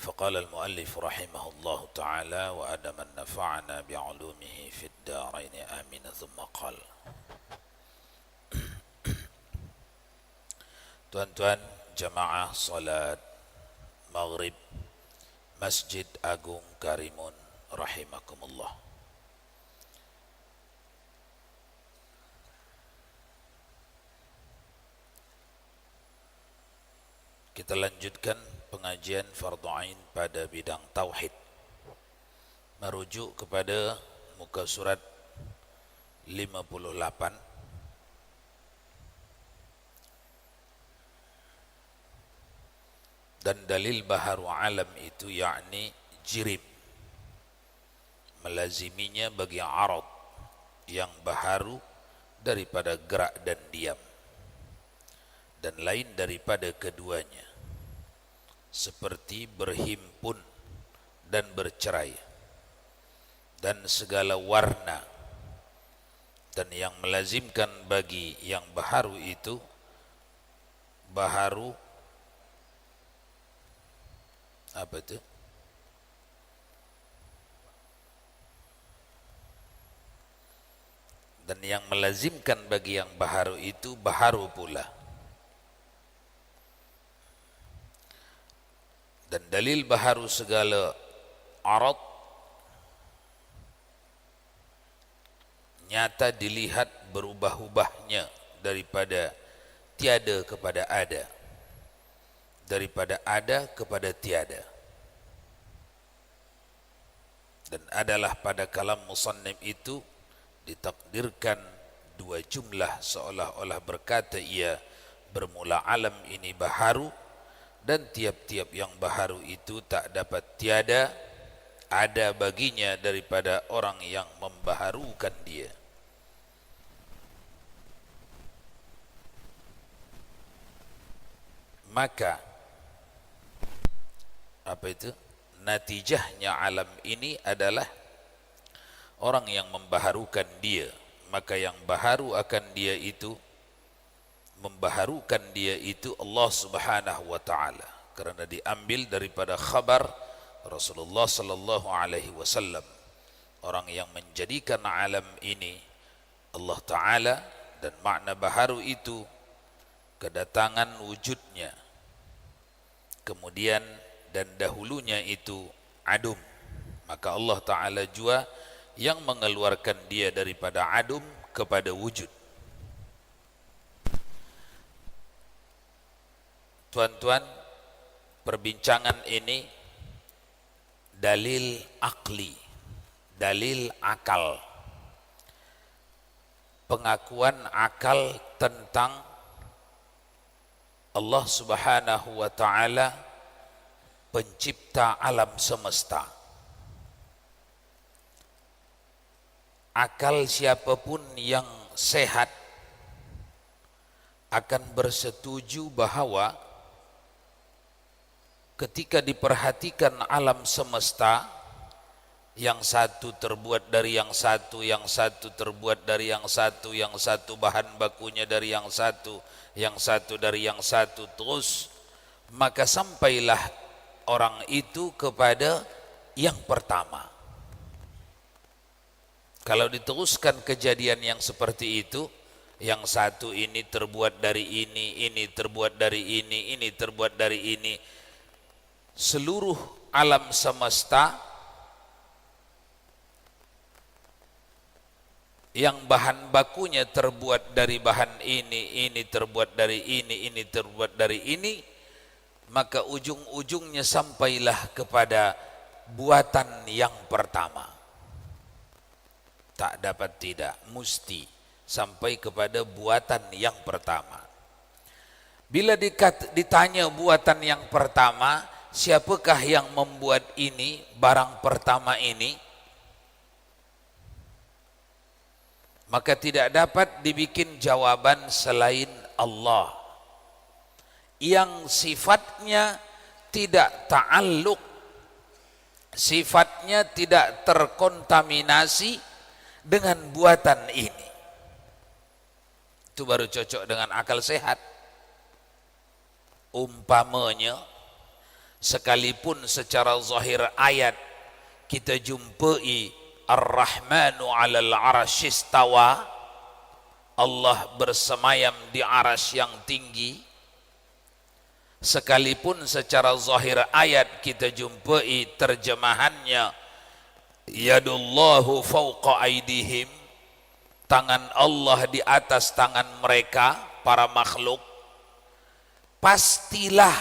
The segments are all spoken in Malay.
فقال المؤلف رحمه الله تعالى وأدم نفعنا بعلومه في الدارين آمين ثم قال. Tuan-tuan jamaah salat maghrib Masjid Agung Karimun rahimakumullah. Kita lanjutkan pengajian Fardhu Ain pada bidang tauhid, merujuk kepada muka surat 58 dan dalil baharu alam itu yakni jirib, melaziminya bagi arad yang baharu daripada gerak dan diam, dan lain daripada keduanya, seperti berhimpun dan bercerai, dan segala warna, dan yang melazimkan bagi yang baharu itu baharu apa itu? Dan yang melazimkan bagi yang baharu itu baharu pula. Dan dalil baharu segala arad nyata dilihat berubah-ubahnya daripada tiada kepada ada, daripada ada kepada tiada. Dan adalah pada kalam musannif itu ditakdirkan dua jumlah seolah-olah berkata ia bermula alam ini baharu, dan tiap-tiap yang baharu itu tak dapat tiada ada baginya daripada orang yang membaharukan dia. Maka apa itu? Natijahnya alam ini adalah orang yang membaharukan dia, maka yang baharu akan dia itu, membaharukan dia itu Allah Subhanahu wa taala, kerana diambil daripada khabar Rasulullah sallallahu alaihi wasallam, orang yang menjadikan alam ini Allah taala, dan makna baharu itu kedatangan wujudnya, kemudian dan dahulunya itu adum, maka Allah taala jua yang mengeluarkan dia daripada adum kepada wujud. Tuan-tuan, perbincangan ini dalil akli, dalil akal, pengakuan akal tentang Allah Subhanahu wa taala pencipta alam semesta. Akal siapapun yang sehat akan bersetuju bahawa ketika diperhatikan alam semesta, yang satu terbuat dari yang satu, yang satu terbuat dari yang satu, yang satu bahan bakunya dari yang satu dari yang satu, terus maka sampailah orang itu kepada yang pertama. Kalau diteruskan kejadian yang seperti itu, yang satu ini terbuat dari ini terbuat dari ini terbuat dari ini, seluruh alam semesta yang bahan bakunya terbuat dari bahan ini terbuat dari ini terbuat dari ini, maka ujung-ujungnya sampailah kepada buatan yang pertama. Tak dapat tidak, mesti sampai kepada buatan yang pertama. Bila ditanya buatan yang pertama, siapakah yang membuat ini, barang pertama ini, maka tidak dapat dibikin jawaban selain Allah, yang sifatnya tidak ta'alluq, sifatnya tidak terkontaminasi dengan buatan ini. Itu baru cocok dengan akal sehat. Umpamanya sekalipun secara zahir ayat kita jumpai Ar-Rahmanu 'alal 'arsy istawa, Allah bersemayam di arasy yang tinggi, sekalipun secara zahir ayat kita jumpai terjemahannya yadullahu fawqa aydihim, tangan Allah di atas tangan mereka para makhluk, pastilah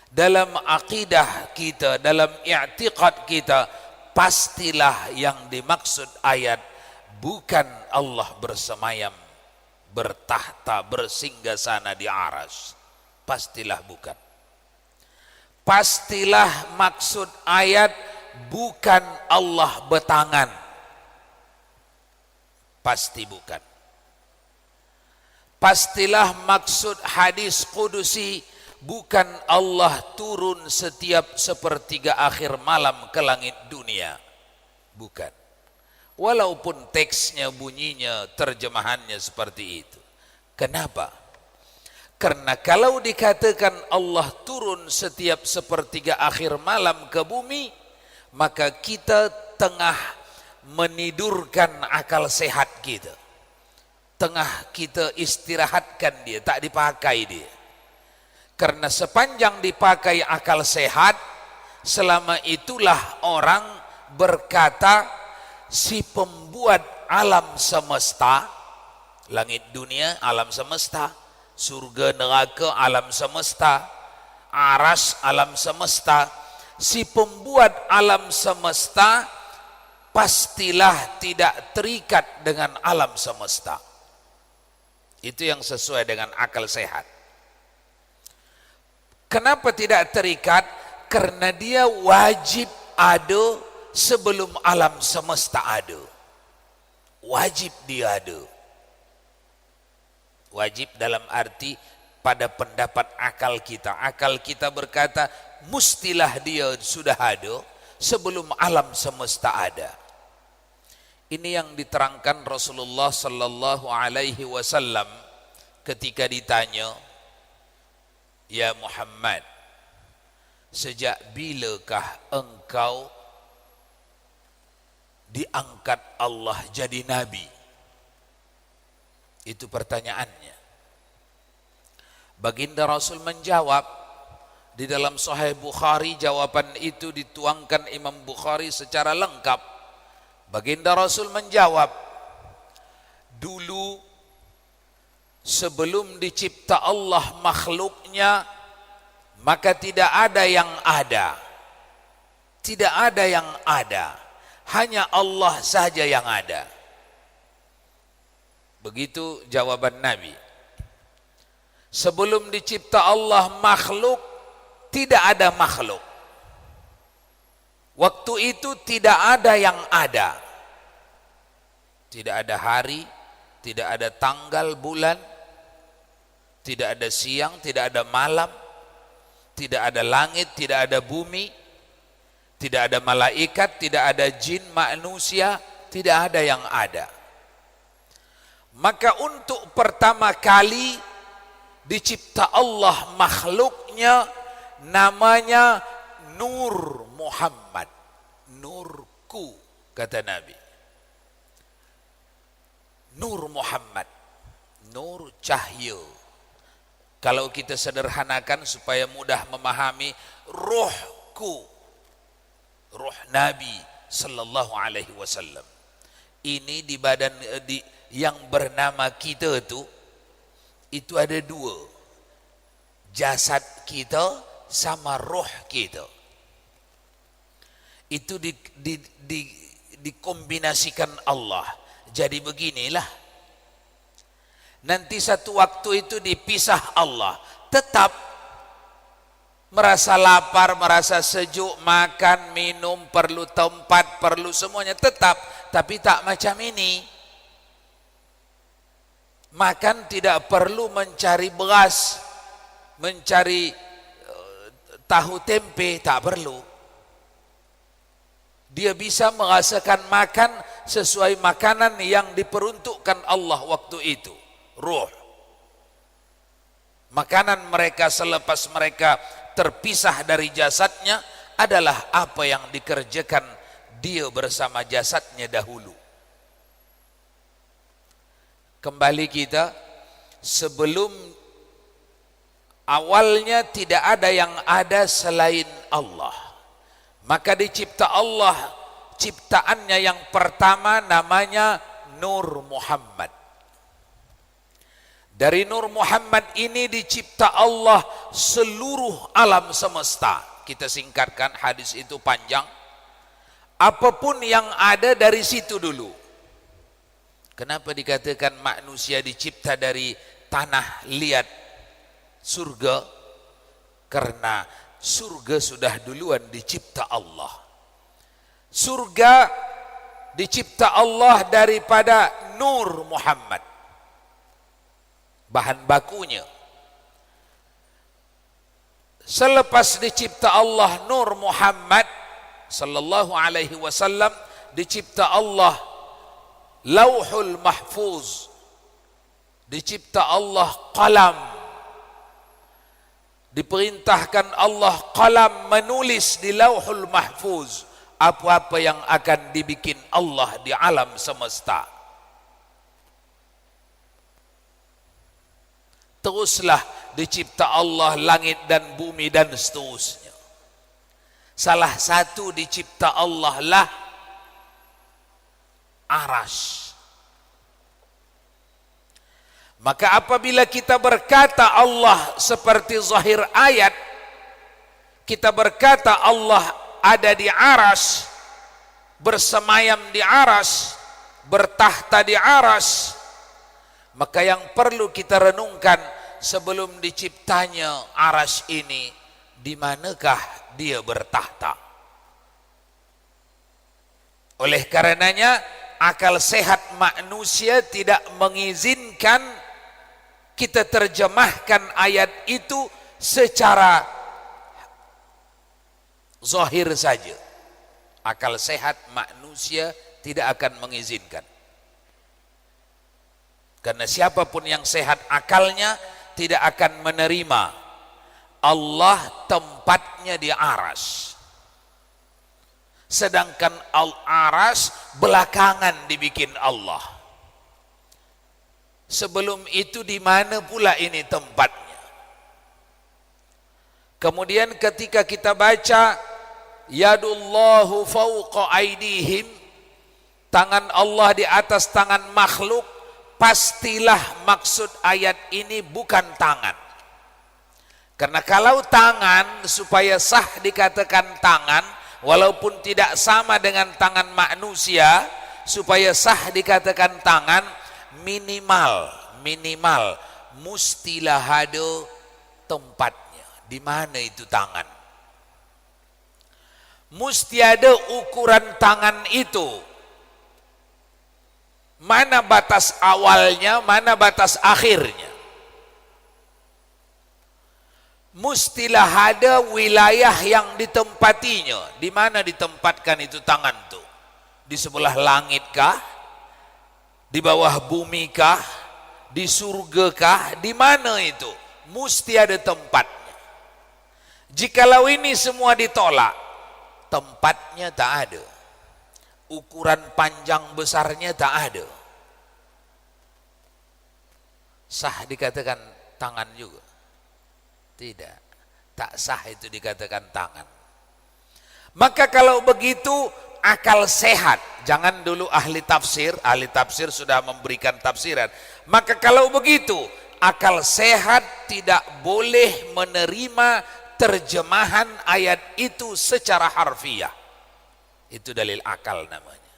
dalam akidah kita, dalam i'tiqad kita, pastilah yang dimaksud ayat bukan Allah bersemayam, bertahta, bersinggasana di arasy. Pastilah bukan. Pastilah maksud ayat bukan Allah bertangan. Pasti bukan. Pastilah maksud hadis kudusi bukan Allah turun setiap sepertiga akhir malam ke langit dunia. Bukan. Walaupun teksnya, bunyinya, terjemahannya seperti itu. Kenapa? Karena kalau dikatakan Allah turun setiap sepertiga akhir malam ke bumi, maka kita tengah menidurkan akal sehat kita. Tengah kita istirahatkan dia, tak dipakai dia. Karena sepanjang dipakai akal sehat, selama itulah orang berkata si pembuat alam semesta, langit dunia alam semesta, surga neraka alam semesta, aras alam semesta, si pembuat alam semesta pastilah tidak terikat dengan alam semesta. Itu yang sesuai dengan akal sehat. Kenapa tidak terikat? Karena dia wajib ada sebelum alam semesta ada. Wajib dia ada. Wajib dalam arti pada pendapat akal kita. Akal kita berkata mustilah dia sudah ada sebelum alam semesta ada. Ini yang diterangkan Rasulullah sallallahu alaihi wasallam ketika ditanya, "Ya Muhammad, sejak bilakah engkau diangkat Allah jadi nabi?" Itu pertanyaannya. Baginda Rasul menjawab, di dalam Sahih Bukhari jawaban itu dituangkan Imam Bukhari secara lengkap. Baginda Rasul menjawab, dulu sebelum dicipta Allah makhluknya, maka tidak ada yang ada. Tidak ada yang ada. Hanya Allah saja yang ada. Begitu jawaban Nabi. Sebelum dicipta Allah makhluk, tidak ada makhluk. Waktu itu tidak ada yang ada. Tidak ada hari, tidak ada tanggal, bulan, tidak ada siang, tidak ada malam, tidak ada langit, tidak ada bumi, tidak ada malaikat, tidak ada jin, manusia, tidak ada yang ada. Maka untuk pertama kali dicipta Allah makhluknya, namanya Nur Muhammad, nurku, kata Nabi. Nur Muhammad, nur cahaya. Kalau kita sederhanakan supaya mudah memahami, ruhku, ruh Nabi sallallahu alaihi wasallam. Ini di badan yang bernama kita itu ada dua, jasad kita sama roh kita. Itu dikombinasikan Allah. Jadi beginilah. Nanti satu waktu itu dipisah Allah. Tetap merasa lapar, merasa sejuk, makan, minum, perlu tempat, perlu semuanya. Tetap. Tapi tak macam ini. Makan tidak perlu mencari beras, mencari tahu tempe, tak perlu. Dia bisa merasakan makan sesuai makanan yang diperuntukkan Allah waktu itu. Ruh. Makanan mereka selepas mereka terpisah dari jasadnya adalah apa yang dikerjakan dia bersama jasadnya dahulu. Kembali kita, sebelum awalnya tidak ada yang ada selain Allah. Maka dicipta Allah, ciptaannya yang pertama namanya Nur Muhammad. Dari Nur Muhammad ini dicipta Allah seluruh alam semesta. Kita singkatkan, hadis itu panjang. Apapun yang ada dari situ dulu. Kenapa dikatakan manusia dicipta dari tanah liat surga? Karena surga sudah duluan dicipta Allah. Surga dicipta Allah daripada Nur Muhammad, bahan bakunya. Selepas dicipta Allah Nur Muhammad sallallahu alaihi wasallam, dicipta Allah Lauhul Mahfuz, dicipta Allah qalam, diperintahkan Allah qalam menulis di Lauhul Mahfuz apa-apa yang akan dibikin Allah di alam semesta. Teruslah dicipta Allah langit dan bumi dan seterusnya. Salah satu dicipta Allah lah Arash. Maka apabila kita berkata Allah seperti zahir ayat, kita berkata Allah ada di Arash, bersemayam di Arash, bertahta di Arash, maka yang perlu kita renungkan sebelum diciptanya Arash ini, di manakah dia bertahta? Oleh karenanya akal sehat manusia tidak mengizinkan kita terjemahkan ayat itu secara zahir saja. Akal sehat manusia tidak akan mengizinkan. Karena siapapun yang sehat akalnya tidak akan menerima Allah tempatnya di Arash. Sedangkan Al-Arash belakangan dibikin Allah. Sebelum itu di mana pula ini tempatnya? Kemudian ketika kita baca yadullahu fawqa aidihim, tangan Allah di atas tangan makhluk, pastilah maksud ayat ini bukan tangan. Karena kalau tangan, supaya sah dikatakan tangan, walaupun tidak sama dengan tangan manusia, supaya sah dikatakan tangan, minimal mustilah ada tempatnya. Di mana itu tangan? Mesti ada ukuran tangan itu. Mana batas awalnya, mana batas akhirnya. Mustilah ada wilayah yang ditempatinya. Di mana ditempatkan itu tangan tuh? Di sebelah langit kah? Di bawah bumi kah? Di surga kah? Di mana itu? Mesti ada tempatnya. Jikalau ini semua ditolak, tempatnya tak ada. Ukuran panjang besarnya tak ada. Sah dikatakan tangan juga? Tidak, tak sah itu dikatakan tangan. Maka kalau begitu akal sehat, jangan dulu ahli tafsir sudah memberikan tafsiran. Maka kalau begitu akal sehat tidak boleh menerima terjemahan ayat itu secara harfiah. Itu dalil akal namanya.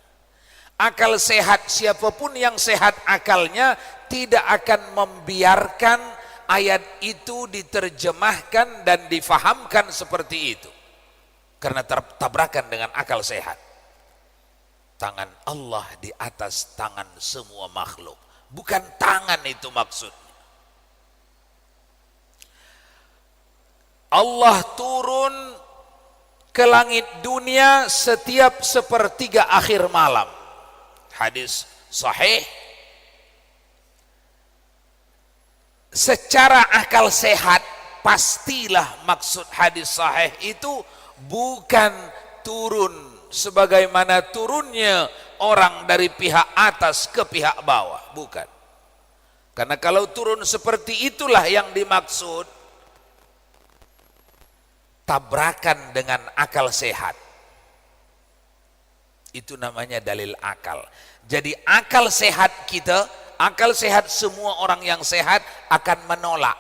Akal sehat, siapapun yang sehat akalnya tidak akan membiarkan ayat itu diterjemahkan dan difahamkan seperti itu. Karena tertabrakan dengan akal sehat. Tangan Allah di atas tangan semua makhluk. Bukan tangan itu maksudnya. Allah turun ke langit dunia setiap sepertiga akhir malam. Hadis sahih. Secara akal sehat pastilah maksud hadis sahih itu bukan turun sebagaimana turunnya orang dari pihak atas ke pihak bawah, bukan. Karena kalau turun seperti itulah yang dimaksud, tabrakan dengan akal sehat. Itu namanya dalil akal. Jadi akal sehat kita, akal sehat semua orang yang sehat akan menolak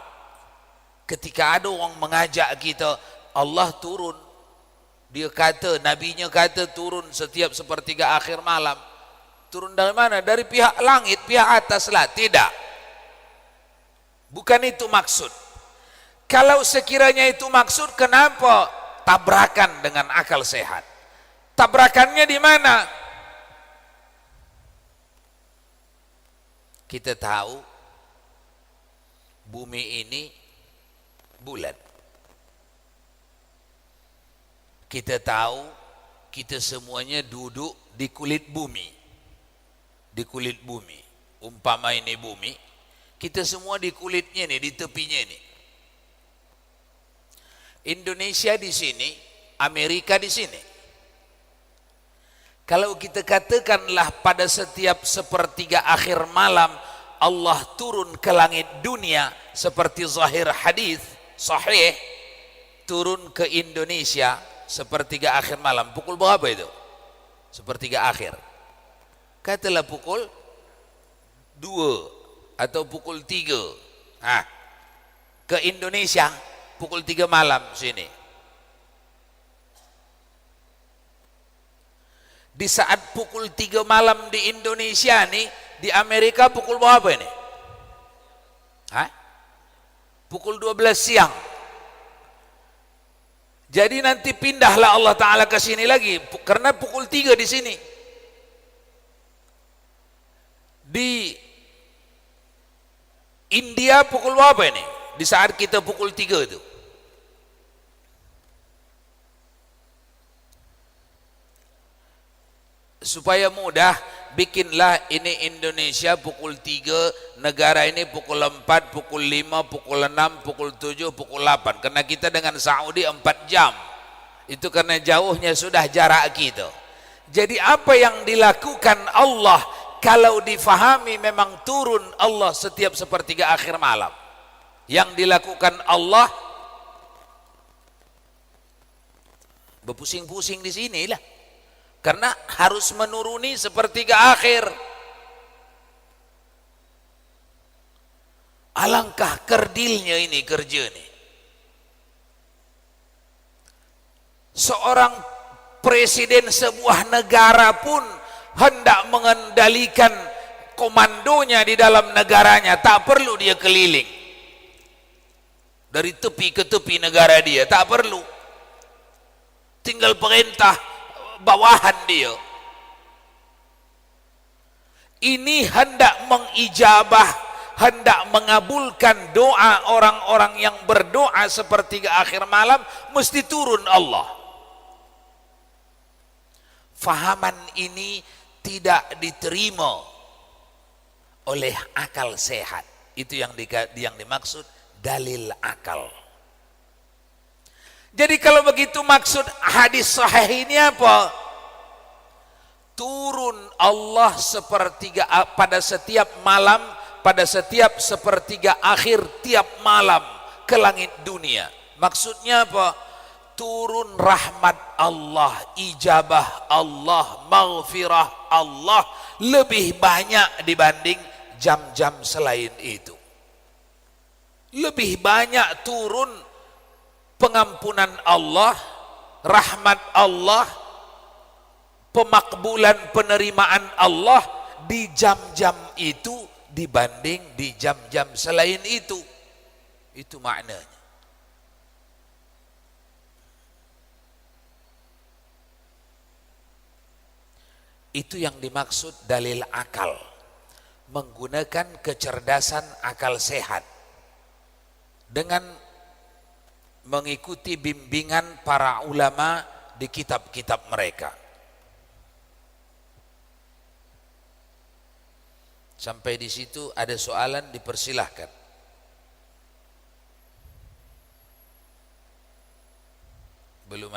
ketika ada orang mengajak kita, Allah turun, dia kata, nabinya kata turun setiap sepertiga akhir malam. Turun dari mana? Dari pihak langit, pihak atas lah. Tidak, bukan itu maksud. Kalau sekiranya itu maksud, kenapa tabrakan dengan akal sehat? Tabrakannya di mana? Kita tahu bumi ini bulat. Kita tahu kita semuanya duduk di kulit bumi. Di kulit bumi. Umpama ini bumi, kita semua di kulitnya nih, di tepinya ini. Indonesia di sini, Amerika di sini. Kalau kita katakanlah pada setiap sepertiga akhir malam Allah turun ke langit dunia seperti zahir hadis sahih, turun ke Indonesia sepertiga akhir malam. Pukul berapa itu? Sepertiga akhir. Katalah pukul 2 atau pukul 3. Ke Indonesia pukul 3 malam sini. Di saat pukul 3 malam di Indonesia nih, di Amerika pukul berapa ini? Pukul 12 siang. Jadi nanti pindahlah Allah Ta'ala ke sini lagi, karena pukul 3 di sini. Di India pukul berapa ini? Di saat kita pukul 3 itu. Supaya mudah, bikinlah ini Indonesia pukul 3, negara ini pukul 4, pukul 5, pukul 6, pukul 7, pukul 8. Karena kita dengan Saudi 4 jam. Itu karena jauhnya sudah jarak kita. Jadi apa yang dilakukan Allah, kalau difahami memang turun Allah setiap sepertiga akhir malam. Yang dilakukan Allah berpusing-pusing di sinilah. Karena harus menuruni sepertiga akhir. Alangkah kerdilnya ini kerja ini. Seorang presiden sebuah negara pun hendak mengendalikan komandonya di dalam negaranya, tak perlu dia keliling dari tepi ke tepi negara dia, tak perlu. Tinggal perintah bawahan dia. Ini hendak mengijabah, hendak mengabulkan doa orang-orang yang berdoa sepertiga akhir malam, mesti turun Allah. Fahaman ini tidak diterima oleh akal sehat. Itu yang dimaksud dalil akal. Jadi kalau begitu maksud hadis sahih ini apa? Turun Allah pada setiap malam, pada setiap sepertiga akhir tiap malam ke langit dunia. Maksudnya apa? Turun rahmat Allah, ijabah Allah, maghfirah Allah lebih banyak dibanding jam-jam selain itu. Lebih banyak turun pengampunan Allah, rahmat Allah, pemakbulan penerimaan Allah di jam-jam itu dibanding di jam-jam selain itu. Itu maknanya. Itu yang dimaksud dalil akal, menggunakan kecerdasan akal sehat dengan mengikuti bimbingan para ulama di kitab-kitab mereka. Sampai di situ ada soalan, dipersilahkan.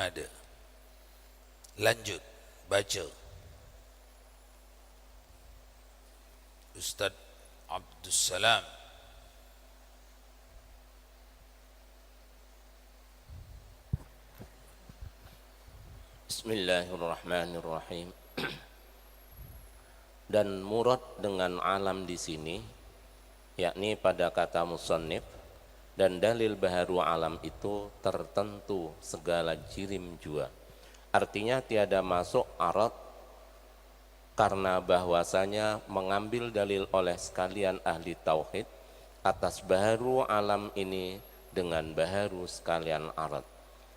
ada. Lanjut baca. Ustaz Abdus Salam. Bismillahirrahmanirrahim. Dan murad dengan alam di sini yakni pada kata musannif, dan dalil baharu alam itu tertentu segala jirim jua. Artinya tiada masuk arad karena bahwasanya mengambil dalil oleh sekalian ahli tauhid atas baharu alam ini dengan baharu sekalian arad.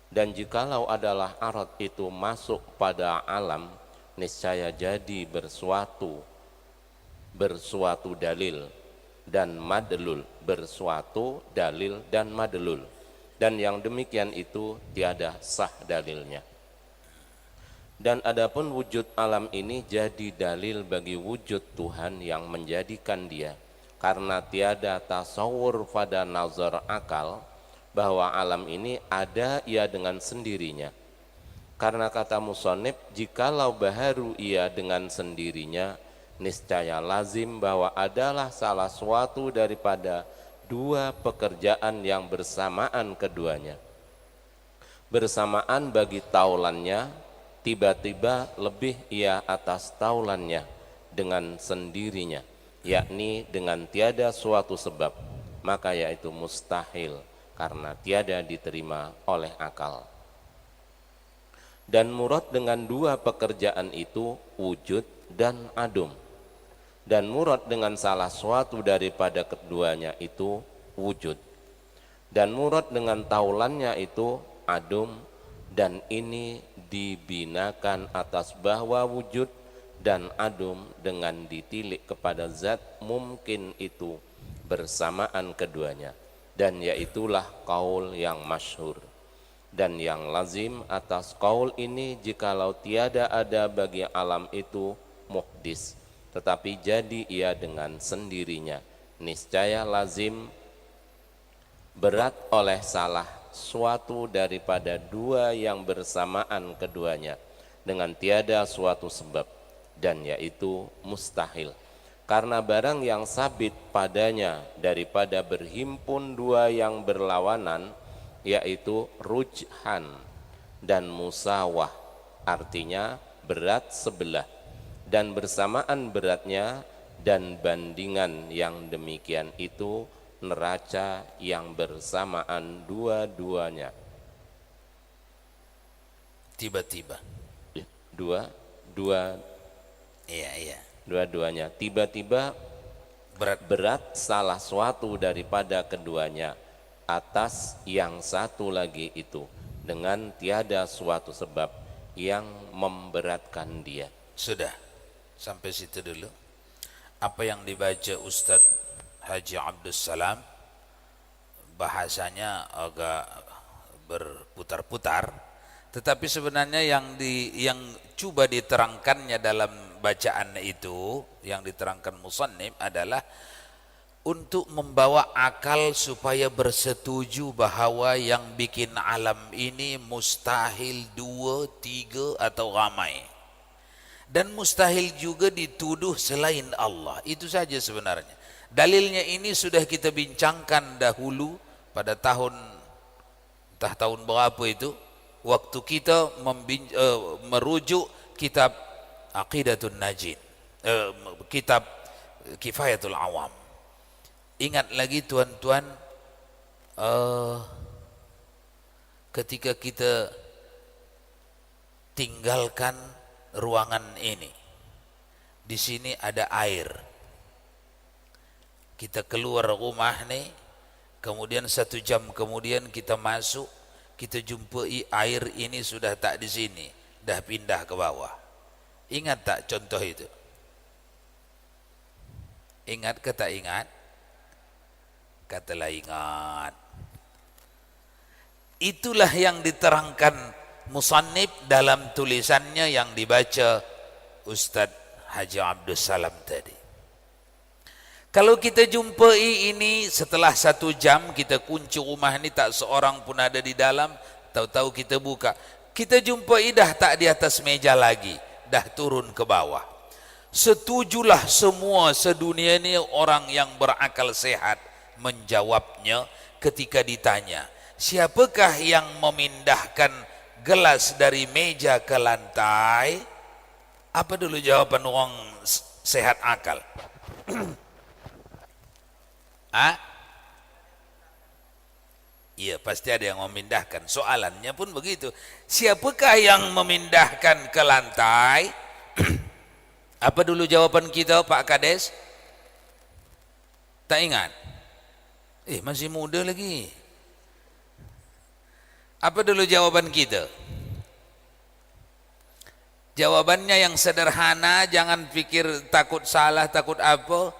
Dan jikalau adalah arad itu masuk pada alam, niscaya jadi bersuatu dalil dan madlul, bersuatu dalil dan madlul, dan yang demikian itu tiada sah dalilnya. Dan adapun wujud alam ini jadi dalil bagi wujud Tuhan yang menjadikan dia, karena tiada tasawur pada nazar akal bahwa alam ini ada ia dengan sendirinya. Karena kata musannif, jikalau baharu ia dengan sendirinya, niscaya lazim bahwa adalah salah suatu daripada dua pekerjaan yang bersamaan keduanya. Bersamaan bagi taulannya, tiba-tiba lebih ia atas taulannya dengan sendirinya, yakni dengan tiada suatu sebab, maka yaitu mustahil karena tiada diterima oleh akal. Dan murad dengan dua pekerjaan itu wujud dan adum. Dan murad dengan salah suatu daripada keduanya itu wujud. Dan murad dengan taulannya itu adum, dan ini dibinakan atas bahwa wujud dan adum dengan ditilik kepada zat mungkin itu bersamaan keduanya, dan yaitulah qaul yang masyhur. Dan yang lazim atas qaul ini, jikalau tiada ada bagi alam itu muhdis, tetapi jadi ia dengan sendirinya, niscaya lazim berat oleh salah suatu daripada dua yang bersamaan keduanya dengan tiada suatu sebab, dan yaitu mustahil. Karena barang yang sabit padanya daripada berhimpun dua yang berlawanan, yaitu rujhan dan musawah, artinya berat sebelah dan bersamaan beratnya, dan bandingan yang demikian itu neraca yang bersamaan dua-duanya. Tiba-tiba. Iya. Dua-duanya. Tiba-tiba berat salah suatu daripada keduanya atas yang satu lagi itu, dengan tiada suatu sebab yang memberatkan dia. Sudah, sampai situ dulu. Apa yang dibaca Ustadz Haji Abdus Salam bahasanya agak berputar-putar, tetapi sebenarnya yang coba diterangkannya dalam bacaan itu, yang diterangkan musannif adalah untuk membawa akal supaya bersetuju bahwa yang bikin alam ini mustahil dua, tiga atau ramai, dan mustahil juga dituduh selain Allah. Itu saja sebenarnya. Dalilnya ini sudah kita bincangkan dahulu pada tahun berapa itu, waktu kita merujuk kitab Aqidatun Najin, kitab Kifayatul Awam. Ingat lagi tuan-tuan, ketika kita tinggalkan ruangan ini, di sini ada air. Kita keluar rumah nih, kemudian 1 jam kemudian kita masuk, kita jumpai air ini sudah tak di sini, dah pindah ke bawah. Ingat tak contoh itu? Ingat ke tak ingat? Katalah ingat. Itulah yang diterangkan musannif dalam tulisannya yang dibaca Ustadz Haji Abdus Salam tadi. Kalau kita jumpai ini setelah 1 jam, kita kunci rumah ini tak seorang pun ada di dalam, tahu-tahu kita buka, Kita jumpai dah tak di atas meja lagi, dah turun ke bawah. Setujulah semua sedunia ini orang yang berakal sehat menjawabnya ketika ditanya, siapakah yang memindahkan gelas dari meja ke lantai? Apa dulu jawaban orang sehat akal? Iya, pasti ada yang memindahkan. Soalannya pun begitu. Siapakah yang memindahkan ke lantai? Apa dulu jawaban kita, Pak Kades? Tak ingat? Masih muda lagi. Apa dulu jawaban kita? Jawabannya yang sederhana, jangan pikir takut salah, takut apa.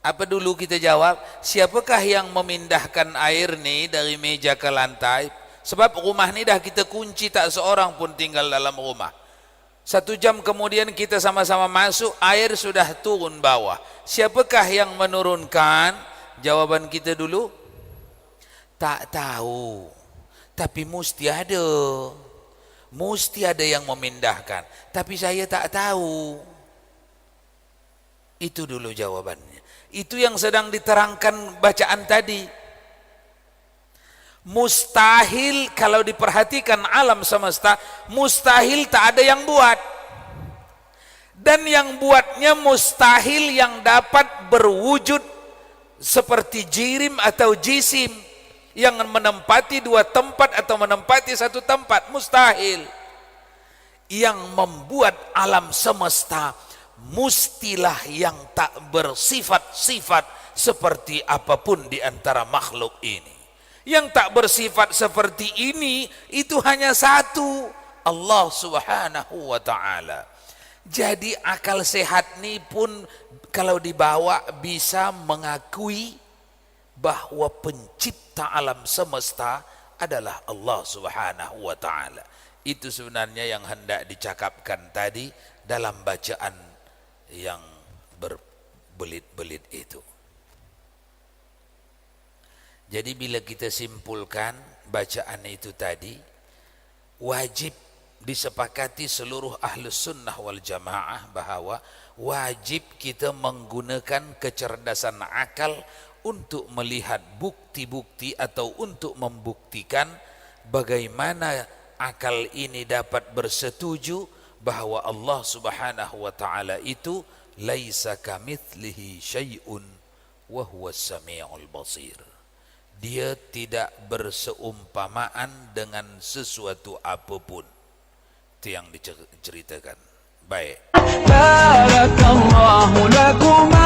Apa dulu kita jawab? Siapakah yang memindahkan air nih dari meja ke lantai? Sebab rumah ni dah kita kunci, tak seorang pun tinggal dalam rumah. 1 jam kemudian kita sama-sama masuk, air sudah turun bawah. Siapakah yang menurunkan? Jawaban kita dulu, tak tahu. Tapi mesti ada. Mesti ada yang memindahkan. Tapi saya tak tahu. Itu dulu jawabannya. Itu yang sedang diterangkan bacaan tadi. Mustahil, kalau diperhatikan alam semesta, mustahil tak ada yang buat. Dan yang buatnya mustahil yang dapat berwujud seperti jirim atau jisim yang menempati 2 tempat atau menempati 1 tempat, mustahil. Yang membuat alam semesta mustilah yang tak bersifat-sifat seperti apapun di antara makhluk ini. Yang tak bersifat seperti ini itu hanya satu, Allah Subhanahu wa ta'ala. Jadi akal sehat ni pun kalau dibawa bisa mengakui bahwa pencipta alam semesta adalah Allah Subhanahu wa ta'ala. Itu sebenarnya yang hendak dicakapkan tadi dalam bacaan yang berbelit-belit itu. Jadi bila kita simpulkan bacaan itu tadi, wajib disepakati seluruh ahlus sunnah wal jamaah bahwa wajib kita menggunakan kecerdasan akal untuk melihat bukti-bukti atau untuk membuktikan bagaimana akal ini dapat bersetuju bahwa Allah Subhanahu wa ta'ala itu laisa kamitslihi syai'un wa huwas samiul basir. Dia tidak berseumpamaan dengan sesuatu apapun. Itu yang diceritakan. Baik. Barakallahu lakum.